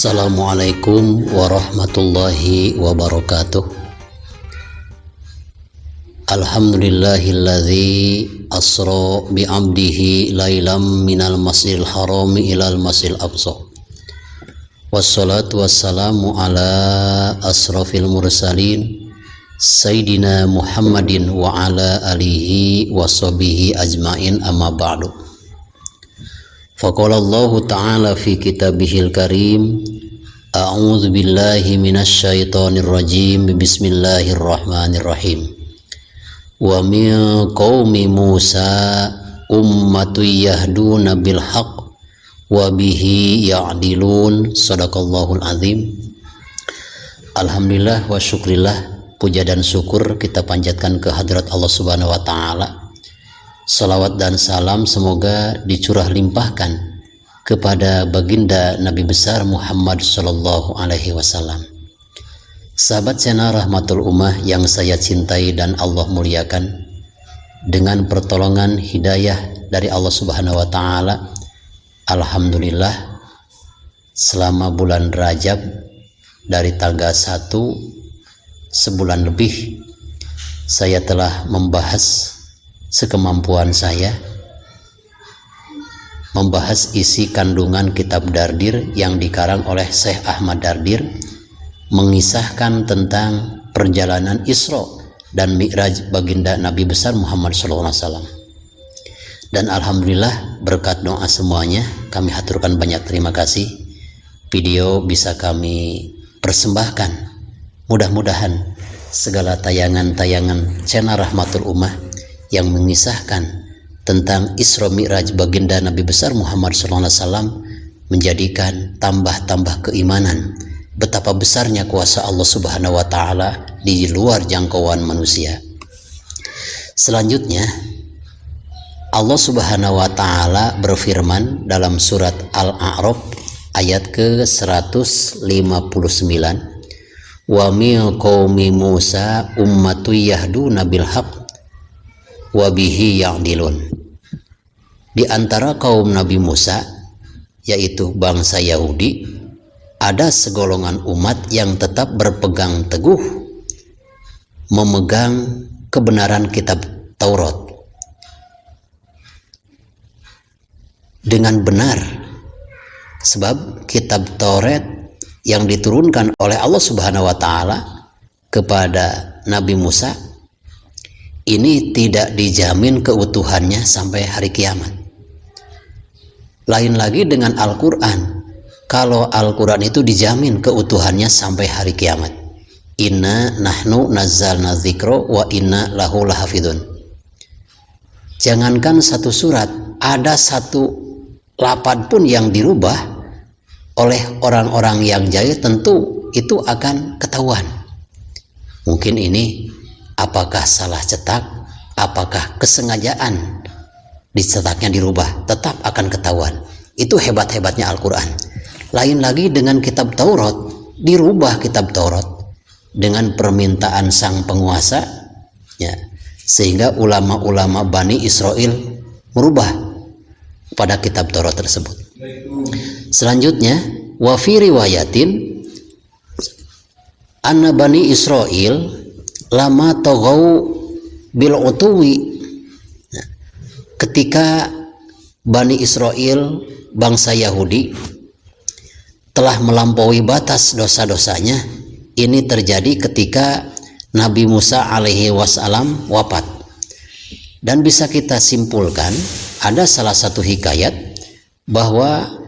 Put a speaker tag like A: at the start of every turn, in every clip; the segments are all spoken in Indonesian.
A: Assalamualaikum warahmatullahi wabarakatuh. Alhamdulillahilladzi asra bi'abdihi lailam minal masjidil harami ilal masjidil aqsa. Wassalatu wassalamu ala asrafil mursalin Sayyidina Muhammadin wa ala alihi wa sahbihi ajmain, amma ba'du. Faqala Allah Ta'ala fi kitabihil karim, a'udzu billahi minasy syaithanir rajim, bismillahirrahmanirrahim. Wa min qaumi Musa ummatun yahduna bil haqq wa bihi ya'dilun. Shadaqallahul azim. Alhamdulillah wa syukrillah, puja dan syukur kita panjatkan ke hadirat Allah Subhanahu wa Ta'ala. Salawat dan salam semoga dicurah limpahkan kepada baginda Nabi besar Muhammad Sallallahu Alaihi Wasallam. Sahabat channel Rahmatul Ummah yang saya cintai dan Allah muliakan, dengan pertolongan hidayah dari Allah Subhanahu wa Ta'ala, alhamdulillah selama bulan Rajab dari tanggal 1 sebulan lebih saya telah membahas sekemampuan saya, membahas isi kandungan kitab Dardir yang dikarang oleh Syekh Ahmad Dardir, mengisahkan tentang perjalanan Isra dan Mi'raj baginda Nabi besar Muhammad SAW. Dan alhamdulillah berkat doa semuanya kami haturkan banyak terima kasih, video bisa kami persembahkan. Mudah-mudahan segala tayangan-tayangan channel Rahmatul Ummah yang mengisahkan tentang Isra Mi'raj baginda Nabi besar Muhammad SAW menjadikan tambah-tambah keimanan betapa besarnya kuasa Allah Subhanahu wa Ta'ala di luar jangkauan manusia. Selanjutnya Allah Subhanahu wa Ta'ala berfirman dalam surat Al-A'raf ayat ke-159, wa min qaumi Musa ummatun yahduna bil haqq wa bihi ya'dilun. Di antara kaum Nabi Musa, yaitu bangsa Yahudi, ada segolongan umat yang tetap berpegang teguh memegang kebenaran kitab Taurat dengan benar, sebab kitab Taurat yang diturunkan oleh Allah Subhanahu wa Ta'ala kepada Nabi Musa ini tidak dijamin keutuhannya sampai hari kiamat. Lain lagi dengan Al-Quran. Kalau Al-Quran itu dijamin keutuhannya sampai hari kiamat. Inna nahnu nazzalna dzikra wa inna lahu lahafidun. Jangankan satu surat, ada satu lapan pun yang dirubah oleh orang-orang yang jahil, tentu itu akan ketahuan. Mungkin ini apakah salah cetak, apakah kesengajaan dicetaknya dirubah, tetap akan ketahuan. Itu hebat-hebatnya Al-Quran. Lain lagi dengan kitab Taurat, dirubah kitab Taurat dengan permintaan sang penguasa, ya, sehingga ulama-ulama Bani Israel merubah pada kitab Taurat tersebut. Selanjutnya, wa fi riwayatin anna Bani Israel lama togau bil utuwi, ketika Bani Israel bangsa Yahudi telah melampaui batas dosa-dosanya. Ini terjadi ketika Nabi Musa alaihi wassalam wafat. Dan bisa kita simpulkan ada salah satu hikayat bahwa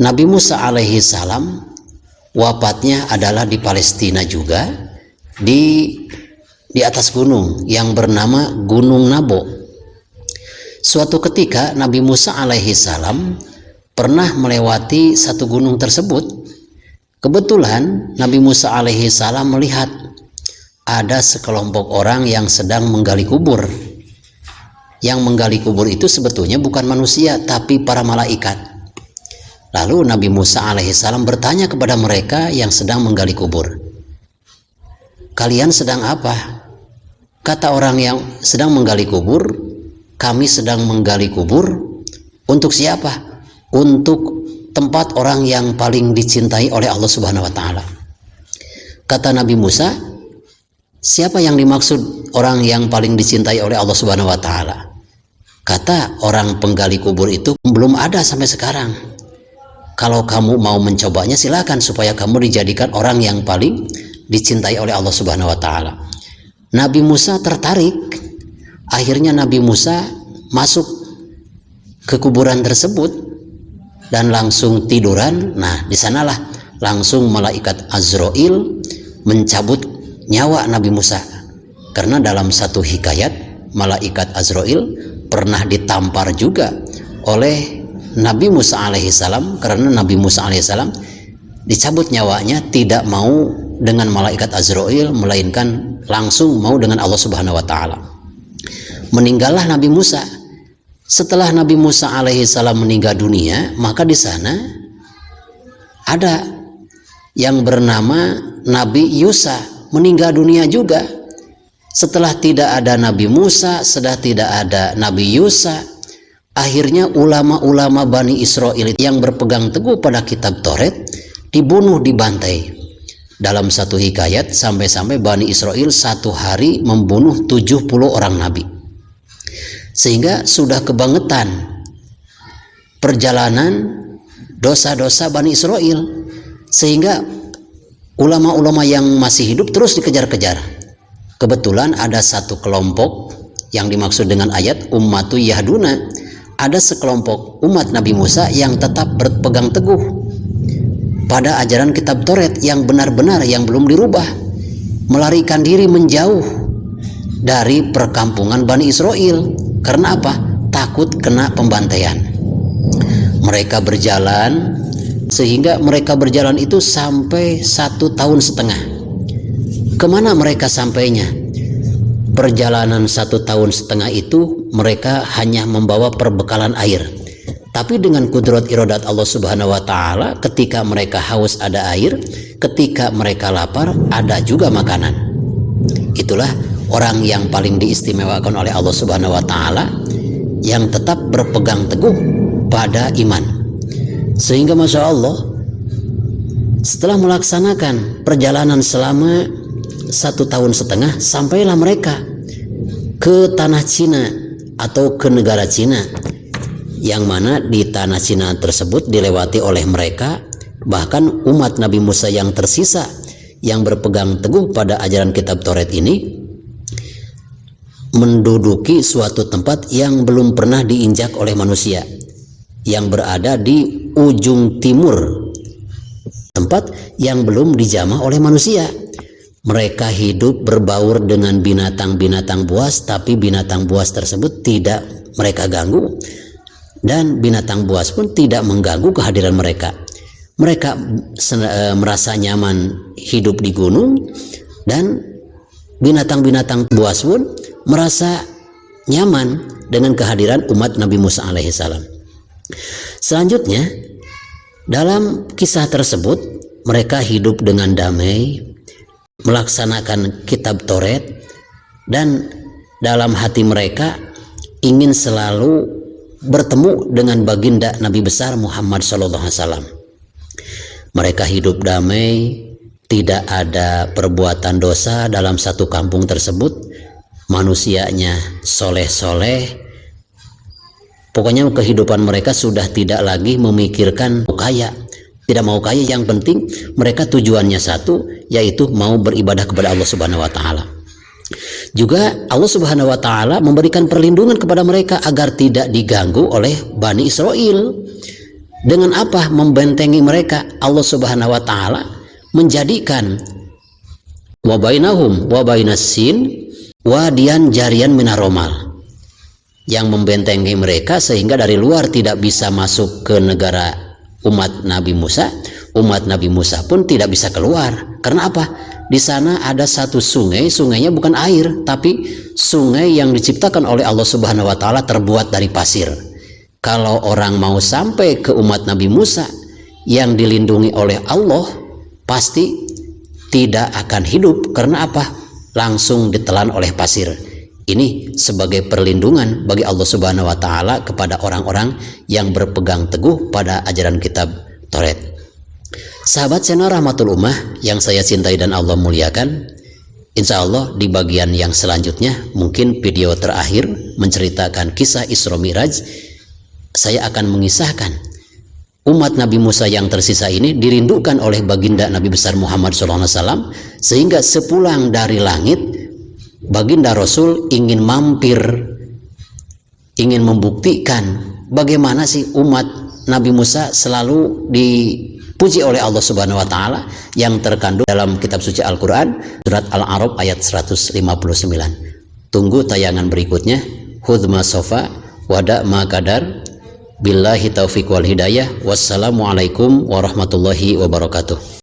A: Nabi Musa alaihi salam wafatnya adalah di Palestina juga, di atas gunung yang bernama Gunung Nebo. Suatu ketika Nabi Musa alaihi salam pernah melewati satu gunung tersebut. Kebetulan Nabi Musa alaihi salam melihat ada sekelompok orang yang sedang menggali kubur. Yang menggali kubur itu sebetulnya bukan manusia tapi para malaikat. Lalu Nabi Musa alaihi salam bertanya kepada mereka yang sedang menggali kubur, kalian sedang apa? Kata orang yang sedang menggali kubur, kami sedang menggali kubur untuk siapa? Untuk tempat orang yang paling dicintai oleh Allah Subhanahu wa taala. Kata Nabi Musa, siapa yang dimaksud orang yang paling dicintai oleh Allah Subhanahu wa taala? Kata orang penggali kubur itu, belum ada sampai sekarang. Kalau kamu mau mencobanya silakan, supaya kamu dijadikan orang yang paling dicintai oleh Allah Subhanahu wa taala. Nabi Musa tertarik. Akhirnya Nabi Musa masuk ke kuburan tersebut dan langsung tiduran. Nah, di sanalah langsung malaikat Azrail mencabut nyawa Nabi Musa. Karena dalam satu hikayat, malaikat Azrail pernah ditampar juga oleh Nabi Musa alaihissalam, karena Nabi Musa alaihissalam dicabut nyawanya, tidak mau dengan malaikat Azrail, melainkan langsung mau dengan Allah Subhanahu wa taala. Meninggallah Nabi Musa. Setelah Nabi Musa alaihissalam meninggal dunia, maka di sana ada yang bernama Nabi Yusa meninggal dunia juga. Setelah tidak ada Nabi Musa, setelah tidak ada Nabi Yusa, akhirnya ulama-ulama Bani Israel yang berpegang teguh pada kitab Taurat dibunuh, dibantai. Dalam satu hikayat sampai-sampai Bani Israel satu hari membunuh 70 orang nabi. Sehingga sudah kebangetan perjalanan dosa-dosa Bani Israel, sehingga ulama-ulama yang masih hidup terus dikejar-kejar. Kebetulan ada satu kelompok yang dimaksud dengan ayat ummatu yahduna, ada sekelompok umat Nabi Musa yang tetap berpegang teguh pada ajaran kitab Taurat yang benar-benar, yang belum dirubah, melarikan diri menjauh dari perkampungan Bani Israel. Karena apa? Takut kena pembantaian. Mereka berjalan, sehingga mereka berjalan itu sampai 1,5 tahun. Kemana mereka sampainya? Perjalanan 1,5 tahun itu mereka hanya membawa perbekalan air. Tapi dengan kudrat iradat Allah Subhanahu wa taala, ketika mereka haus ada air, ketika mereka lapar ada juga makanan. Itulah orang yang paling diistimewakan oleh Allah Subhanahu wa taala, yang tetap berpegang teguh pada iman. Sehingga Masya Allah, setelah melaksanakan perjalanan selama 1,5 tahun, sampailah mereka ke tanah Cina atau ke negara Cina, yang mana di tanah Cina tersebut dilewati oleh mereka. Bahkan umat Nabi Musa yang tersisa, yang berpegang teguh pada ajaran kitab Taurat ini, menduduki suatu tempat yang belum pernah diinjak oleh manusia, yang berada di ujung timur, tempat yang belum dijamah oleh manusia. Mereka hidup berbaur dengan binatang-binatang buas, tapi binatang buas tersebut tidak mereka ganggu, dan binatang buas pun tidak mengganggu kehadiran mereka. Mereka merasa nyaman hidup di gunung, dan binatang-binatang buas pun merasa nyaman dengan kehadiran umat Nabi Musa alaihissalam. Selanjutnya, dalam kisah tersebut mereka hidup dengan damai, melaksanakan kitab Taurat, dan dalam hati mereka ingin selalu bertemu dengan baginda Nabi besar Muhammad SAW. Mereka hidup damai, tidak ada perbuatan dosa dalam satu kampung tersebut. Manusianya soleh-soleh. Pokoknya kehidupan mereka sudah tidak lagi memikirkan kaya, tidak mau kaya. Yang penting mereka tujuannya satu, yaitu mau beribadah kepada Allah Subhanahu wa taala. Juga Allah Subhanahu wa taala memberikan perlindungan kepada mereka agar tidak diganggu oleh Bani Israel. Dengan apa? Membentengi mereka. Allah Subhanahu wa taala menjadikan wa bainahum wa bainas sin wadian jarian minaromal, yang membentengi mereka sehingga dari luar tidak bisa masuk ke negara umat Nabi Musa. Umat Nabi Musa pun tidak bisa keluar. Karena apa? Di sana ada satu sungai, sungainya bukan air, tapi sungai yang diciptakan oleh Allah Subhanahu wa taala terbuat dari pasir. Kalau orang mau sampai ke umat Nabi Musa yang dilindungi oleh Allah, pasti tidak akan hidup. Karena apa? Langsung ditelan oleh pasir. Ini sebagai perlindungan bagi Allah Subhanahu wa taala kepada orang-orang yang berpegang teguh pada ajaran kitab Toret. Sahabat channel Rahmatul Ummah yang saya cintai dan Allah muliakan, insya Allah di bagian yang selanjutnya, mungkin video terakhir menceritakan kisah Isra Mi'raj, saya akan mengisahkan umat Nabi Musa yang tersisa ini dirindukan oleh baginda Nabi besar Muhammad SAW, sehingga sepulang dari langit baginda Rasul ingin mampir, ingin membuktikan bagaimana sih umat Nabi Musa selalu dipuji oleh Allah Subhanahu wa Ta'ala, yang terkandung dalam kitab suci Al-Quran surat Al-A'raf ayat 159. Tunggu tayangan berikutnya. Hudma sofa wada ma kadar. Billahi taufiq wal hidayah. Wassalamualaikum warahmatullahi wabarakatuh.